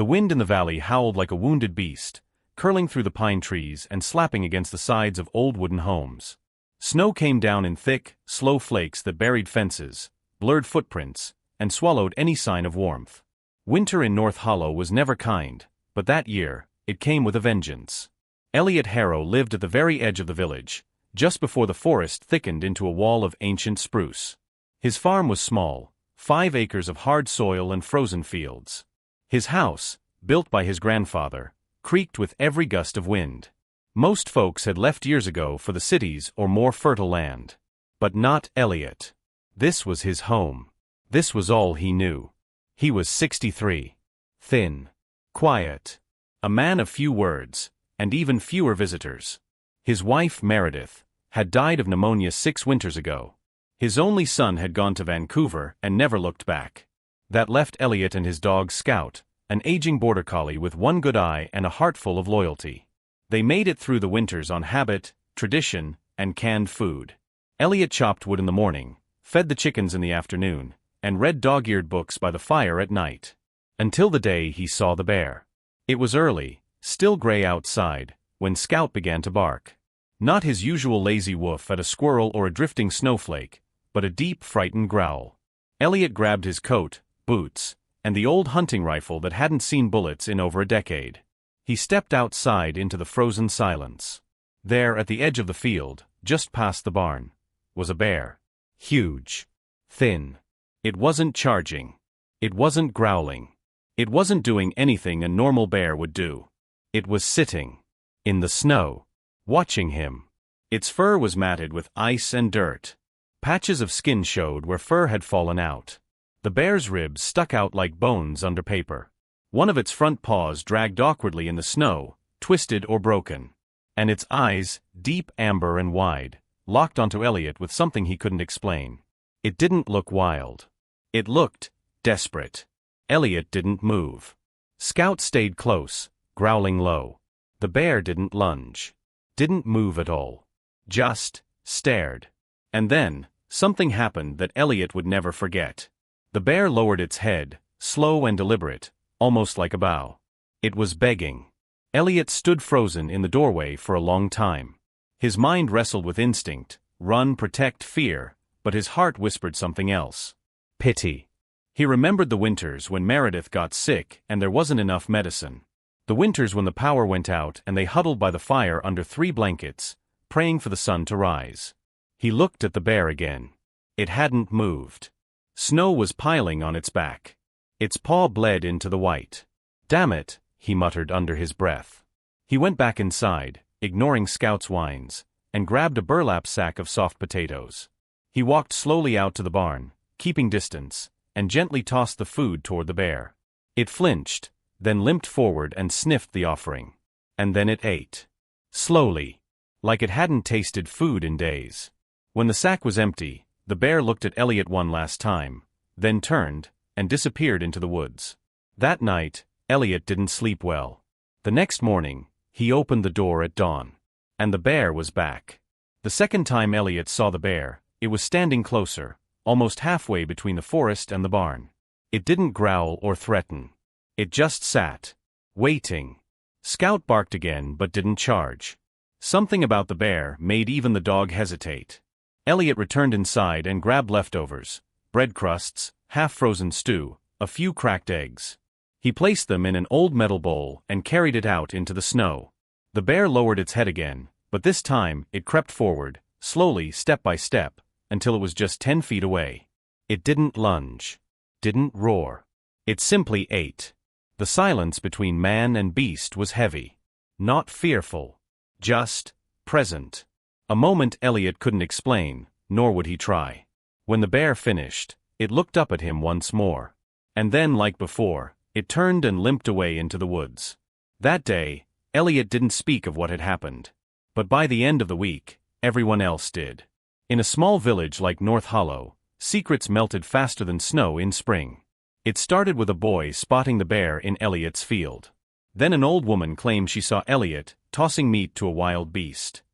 The wind in the valley howled like a wounded beast, curling through the pine trees and slapping against the sides of old wooden homes. Snow came down in thick, slow flakes that buried fences, blurred footprints, and swallowed any sign of warmth. Winter in North Hollow was never kind, but that year, it came with a vengeance. Elliot Harrow lived at the very edge of the village, just before the forest thickened into a wall of ancient spruce. His farm was small, 5 acres of hard soil and frozen fields. His house, built by his grandfather, creaked with every gust of wind. Most folks had left years ago for the cities or more fertile land. But not Elliot. This was his home. This was all he knew. He was 63. Thin. Quiet. A man of few words, and even fewer visitors. His wife, Meredith, had died of pneumonia 6 winters ago. His only son had gone to Vancouver and never looked back. That left Elliot and his dog Scout, an aging border collie with one good eye and a heart full of loyalty. They made it through the winters on habit, tradition, and canned food. Elliot chopped wood in the morning, fed the chickens in the afternoon, and read dog-eared books by the fire at night. Until the day he saw the bear. It was early, still gray outside, when Scout began to bark. Not his usual lazy woof at a squirrel or a drifting snowflake, but a deep, frightened growl. Elliot grabbed his coat, boots, and the old hunting rifle that hadn't seen bullets in over a decade. He stepped outside into the frozen silence. There, at the edge of the field, just past the barn, was a bear. Huge. Thin. It wasn't charging. It wasn't growling. It wasn't doing anything a normal bear would do. It was sitting. In the snow. Watching him. Its fur was matted with ice and dirt. Patches of skin showed where fur had fallen out. The bear's ribs stuck out like bones under paper. One of its front paws dragged awkwardly in the snow, twisted or broken. And its eyes, deep amber and wide, locked onto Elliot with something he couldn't explain. It didn't look wild. It looked desperate. Elliot didn't move. Scout stayed close, growling low. The bear didn't lunge. Didn't move at all. Just stared. And then, something happened that Elliot would never forget. The bear lowered its head, slow and deliberate, almost like a bow. It was begging. Elliot stood frozen in the doorway for a long time. His mind wrestled with instinct, run, protect, fear, but his heart whispered something else. Pity. He remembered the winters when Meredith got sick and there wasn't enough medicine. The winters when the power went out and they huddled by the fire under 3 blankets, praying for the sun to rise. He looked at the bear again. It hadn't moved. Snow was piling on its back. Its paw bled into the white. Damn it, he muttered under his breath. He went back inside, ignoring Scout's whines, and grabbed a burlap sack of soft potatoes. He walked slowly out to the barn, keeping distance, and gently tossed the food toward the bear. It flinched, then limped forward and sniffed the offering. And then it ate. Slowly. Like it hadn't tasted food in days. When the sack was empty, the bear looked at Elliot one last time, then turned, and disappeared into the woods. That night, Elliot didn't sleep well. The next morning, he opened the door at dawn. And the bear was back. The second time Elliot saw the bear, it was standing closer, almost halfway between the forest and the barn. It didn't growl or threaten. It just sat, waiting. Scout barked again but didn't charge. Something about the bear made even the dog hesitate. Elliot returned inside and grabbed leftovers, bread crusts, half-frozen stew, a few cracked eggs. He placed them in an old metal bowl and carried it out into the snow. The bear lowered its head again, but this time it crept forward, slowly, step by step, until it was just 10 feet away. It didn't lunge. Didn't roar. It simply ate. The silence between man and beast was heavy. Not fearful. Just present. A moment Elliot couldn't explain, nor would he try. When the bear finished, it looked up at him once more. And then, like before, it turned and limped away into the woods. That day, Elliot didn't speak of what had happened. But by the end of the week, everyone else did. In a small village like North Hollow, secrets melted faster than snow in spring. It started with a boy spotting the bear in Elliot's field. Then an old woman claimed she saw Elliot tossing meat to a wild beast.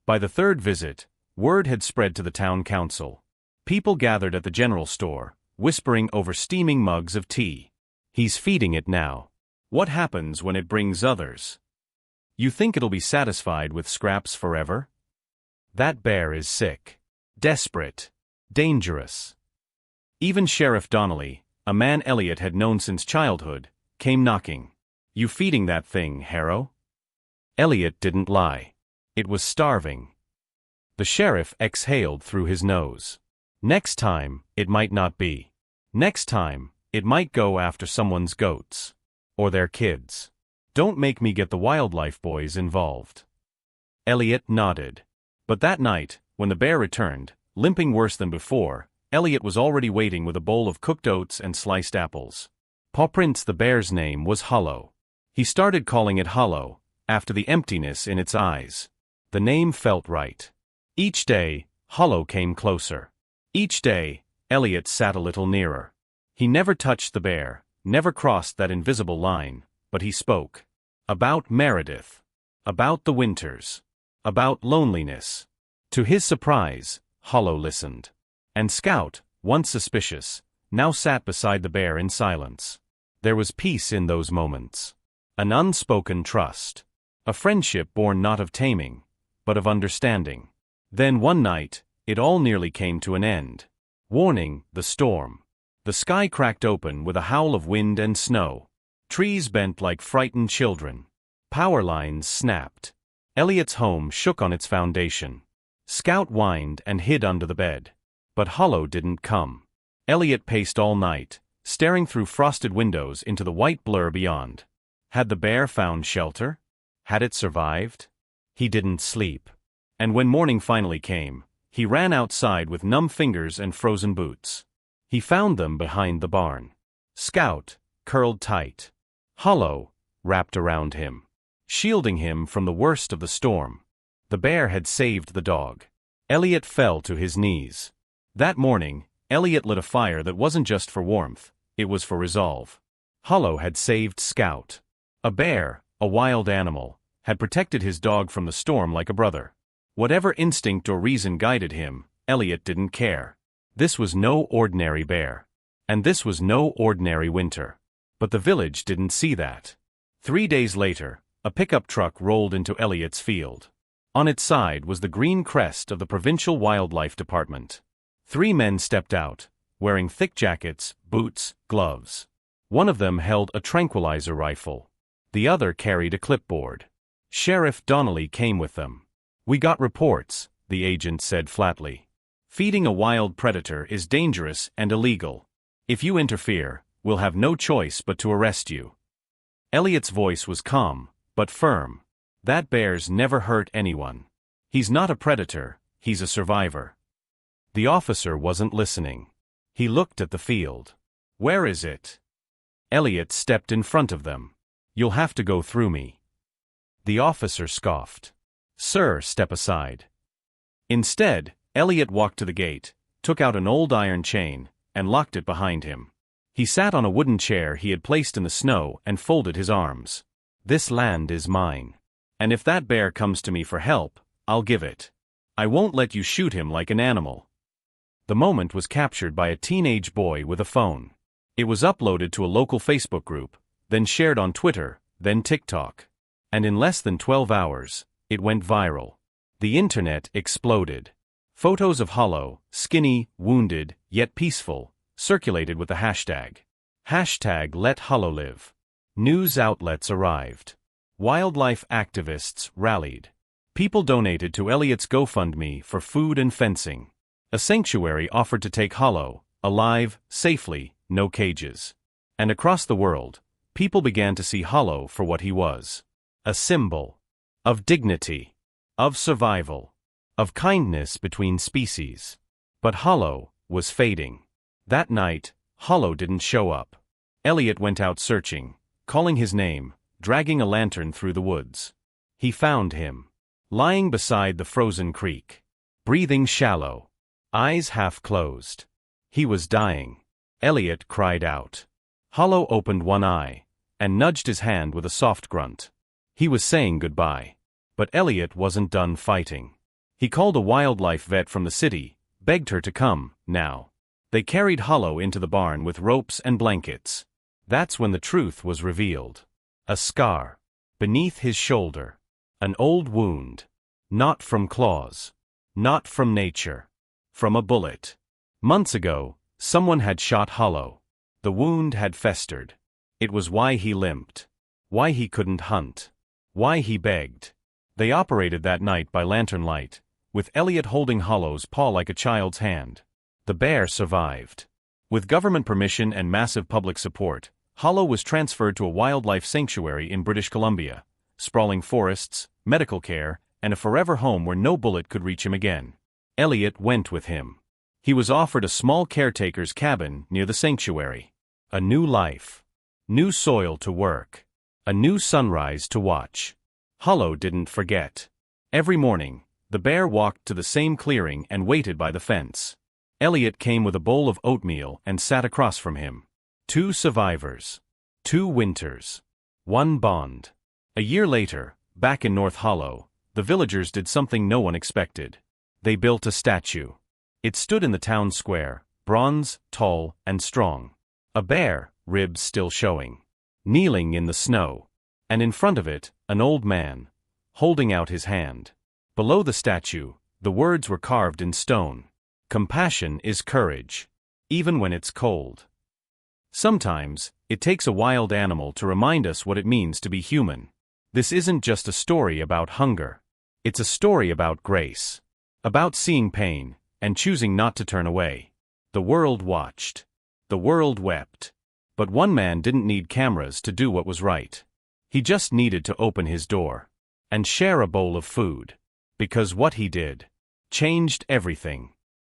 By the third visit, word had spread to the town council. People gathered at the general store, whispering over steaming mugs of tea. He's feeding it now. What happens when it brings others? You think it'll be satisfied with scraps forever? That bear is sick. Desperate. Dangerous. Even Sheriff Donnelly, a man Elliot had known since childhood, came knocking. You feeding that thing, Harrow? Elliot didn't lie. It was starving. The sheriff exhaled through his nose. Next time, it might not be. Next time, it might go after someone's goats. Or their kids. Don't make me get the wildlife boys involved. Elliot nodded. But that night, when the bear returned, limping worse than before, Elliot was already waiting with a bowl of cooked oats and sliced apples. Paw Prints, the bear's name, was Hollow. He started calling it Hollow, after the emptiness in its eyes. The name felt right. Each day, Hollow came closer. Each day, Elliot sat a little nearer. He never touched the bear, never crossed that invisible line, but he spoke. About Meredith. About the winters. About loneliness. To his surprise, Hollow listened. And Scout, once suspicious, now sat beside the bear in silence. There was peace in those moments. An unspoken trust. A friendship born not of taming, but of understanding. Then one night, it all nearly came to an end. Warning, the storm. The sky cracked open with a howl of wind and snow. Trees bent like frightened children. Power lines snapped. Elliot's home shook on its foundation. Scout whined and hid under the bed. But Hollow didn't come. Elliot paced all night, staring through frosted windows into the white blur beyond. Had the bear found shelter? Had it survived? He didn't sleep. And when morning finally came, he ran outside with numb fingers and frozen boots. He found them behind the barn. Scout, curled tight. Hollow, wrapped around him. Shielding him from the worst of the storm. The bear had saved the dog. Elliot fell to his knees. That morning, Elliot lit a fire that wasn't just for warmth, it was for resolve. Hollow had saved Scout. A bear, a wild animal, had protected his dog from the storm like a brother. Whatever instinct or reason guided him, Elliot didn't care. This was no ordinary bear. And this was no ordinary winter. But the village didn't see that. 3 days later, a pickup truck rolled into Elliot's field. On its side was the green crest of the Provincial Wildlife Department. 3 men stepped out, wearing thick jackets, boots, gloves. One of them held a tranquilizer rifle. The other carried a clipboard. Sheriff Donnelly came with them. We got reports, the agent said flatly. Feeding a wild predator is dangerous and illegal. If you interfere, we'll have no choice but to arrest you. Elliot's voice was calm, but firm. That bear's never hurt anyone. He's not a predator, he's a survivor. The officer wasn't listening. He looked at the field. Where is it? Elliot stepped in front of them. You'll have to go through me. The officer scoffed. Sir, step aside. Instead, Elliot walked to the gate, took out an old iron chain, and locked it behind him. He sat on a wooden chair he had placed in the snow and folded his arms. This land is mine. And if that bear comes to me for help, I'll give it. I won't let you shoot him like an animal. The moment was captured by a teenage boy with a phone. It was uploaded to a local Facebook group, then shared on Twitter, then TikTok. And in less than 12 hours, it went viral. The internet exploded. Photos of Hollow, skinny, wounded, yet peaceful, circulated with the hashtag. Hashtag Let Hollow Live. News outlets arrived. Wildlife activists rallied. People donated to Elliot's GoFundMe for food and fencing. A sanctuary offered to take Hollow, alive, safely, no cages. And across the world, people began to see Hollow for what he was. A symbol. Of dignity. Of survival. Of kindness between species. But Hollow was fading. That night, Hollow didn't show up. Elliot went out searching, calling his name, dragging a lantern through the woods. He found him. Lying beside the frozen creek. Breathing shallow. Eyes half closed. He was dying. Elliot cried out. Hollow opened one eye, and nudged his hand with a soft grunt. He was saying goodbye. But Elliot wasn't done fighting. He called a wildlife vet from the city, begged her to come, now. They carried Hollow into the barn with ropes and blankets. That's when the truth was revealed. A scar. Beneath his shoulder. An old wound. Not from claws. Not from nature. From a bullet. Months ago, someone had shot Hollow. The wound had festered. It was why he limped. Why he couldn't hunt. Why he begged. They operated that night by lantern light, with Elliot holding Hollow's paw like a child's hand. The bear survived. With government permission and massive public support, Hollow was transferred to a wildlife sanctuary in British Columbia, sprawling forests, medical care, and a forever home where no bullet could reach him again. Elliot went with him. He was offered a small caretaker's cabin near the sanctuary. A new life. New soil to work. A new sunrise to watch. Hollow didn't forget. Every morning, the bear walked to the same clearing and waited by the fence. Elliot came with a bowl of oatmeal and sat across from him. 2 survivors. 2 winters. 1 bond. A year later, back in North Hollow, the villagers did something no one expected. They built a statue. It stood in the town square, bronze, tall, and strong. A bear, ribs still showing. Kneeling in the snow. And in front of it, an old man, holding out his hand. Below the statue, the words were carved in stone. Compassion is courage, even when it's cold. Sometimes, it takes a wild animal to remind us what it means to be human. This isn't just a story about hunger. It's a story about grace. About seeing pain, and choosing not to turn away. The world watched. The world wept. But one man didn't need cameras to do what was right. He just needed to open his door. And share a bowl of food. Because what he did changed everything.